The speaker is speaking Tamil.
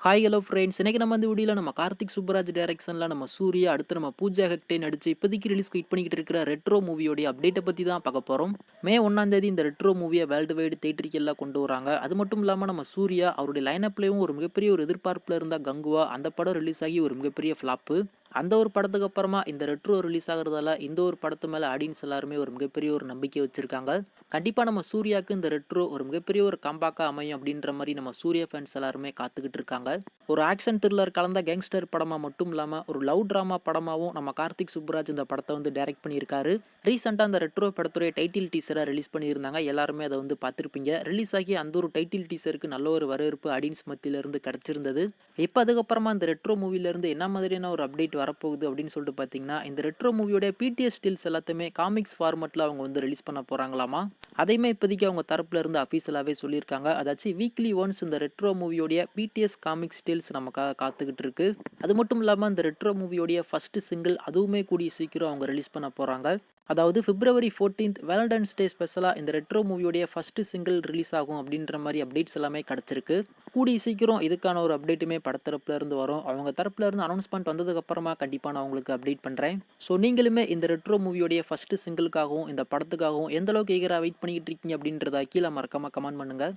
ஹாய் ஹலோ ஃப்ரெண்ட்ஸ், இன்னைக்கு நம்ம இந்த வீடியோவில் நம்ம கார்த்திக் சுப்புராஜ் டைரக்ஷனில் நம்ம சூர்யா அடுத்து நம்ம பூஜா ஹெக்டே நடிச்சு இப்போதைக்கு ரிலீஸ் வெயிட் பண்ணிக்கிட்டு இருக்கிற ரெட்ரோ மூவியோடைய அப்டேட்டை பற்றி தான் பார்க்க போகிறோம். மே 1 இந்த ரெட்ரோ மூவியை வேர்ல்டு வைடு தேட்டருக்கு எல்லாம் கொண்டு வராங்க. அது மட்டும் இல்லாமல் நம்ம சூர்யா அவருடைய லைனப்லேயும் ஒரு மிகப்பெரிய ஒரு எதிர்பார்ப்பில் இருந்தால் கங்குவா அந்த படம் ரிலீஸ் ஆகி ஒரு மிகப்பெரிய ஃப்ளாப்பு. அந்த ஒரு படத்துக்கு அப்புறமா இந்த ரெட்ரோ ரிலீஸ் ஆகிறதால இந்த ஒரு படத்து மேலே ஆடியன்ஸ் எல்லாருமே ஒரு மிகப்பெரிய ஒரு நம்பிக்கை வச்சிருக்காங்க. கண்டிப்பாக நம்ம சூர்யாவுக்கு இந்த ரெட்ரோ ஒரு மிகப்பெரிய ஒரு கம்பேக்காக அமையும் அப்படின்ற மாதிரி நம்ம சூர்யா ஃபேன்ஸ் எல்லாருமே காத்துக்கிட்டு இருக்காங்க. ஒரு ஆக்ஷன் த்ரில்லர் கலந்த கேங்ஸ்டர் படமாக மட்டும் இல்லாமல் ஒரு லவ் ட்ராமா படமாகவும் நம்ம கார்த்திக் சுப்புராஜ் இந்த படத்தை வந்து டைரக்ட் பண்ணியிருக்காரு. ரீசெண்டாக அந்த ரெட்ரோ படத்துடைய டைட்டில் டீசரை ரிலீஸ் பண்ணியிருந்தாங்க. எல்லாருமே அதை வந்து பார்த்துருப்பீங்க. ரிலீஸ் ஆகி அந்த ஒரு டைட்டில் டீசருக்கு நல்ல ஒரு வரவேற்பு ஆடியன்ஸ் மத்தியிலிருந்து கிடச்சிருந்தது. இப்போ அதுக்கப்புறமா இந்த ரெட்ரோ மூவிலேருந்து என்ன மாதிரியான ஒரு அப்டேட் வரப்போகுது அப்படின்னு சொல்லிட்டு பார்த்தீங்கன்னா, இந்த ரெட்ரோ மூவியோட பிடிஎஸ் ஸ்டில்ஸ் எல்லாத்தையுமே காமிக்ஸ் ஃபார்மெட்டில் அவங்க வந்து ரிலீஸ் பண்ண போகிறாங்களாமா. அதையுமே இப்போதைக்கு அவங்க தரப்புல இருந்து அஃபீஷியலாகவே சொல்லியிருக்காங்க. அதாச்சும் வீக்லி ஒன்ஸ் இந்த ரெட்ரோ மூவியோடைய பிடிஎஸ் காமிக் ஸ்டில்ஸ் நமக்காக காத்துக்கிட்டு இருக்கு. அது மட்டும் இல்லாமல் இந்த ரெட்ரோ மூவியோடைய ஃபர்ஸ்ட் சிங்கிள் அதுவுமே கூடிய சீக்கிரம் அவங்க ரிலீஸ் பண்ண போகிறாங்க. அதாவது February 14 வேலண்டைன்ஸ் டே ஸ்பெஷலாக இந்த ரெட்ரோ மூவியோடைய ஃபர்ஸ்ட் சிங்கிள் ரிலீஸ் ஆகும் அப்படின்ற மாதிரி அப்டேட்ஸ் எல்லாமே கிடச்சிருக்கு. கூடிய சீக்கிரம் இதுக்கான ஒரு அப்டேட்டுமே படத்தரப்புல இருந்து வரும். அவங்க தரப்புல இருந்து அனௌன்ஸ்மெண்ட் வந்ததுக்கு அப்புறமா கண்டிப்பாக நான் உங்களுக்கு அப்டேட் பண்ணுறேன். ஸோ நீங்களுமே இந்த ரெட்ரோ மூவியோடைய ஃபர்ஸ்ட் சிங்கிளுக்காகவும் இந்த படத்துக்காகவும் எந்த அளவுக்கு ஈகராக வெயிட் பண்ணிக்கிட்டு இருக்கீங்க அப்படின்றத கீழே மறக்காம கமெண்ட் பண்ணுங்க.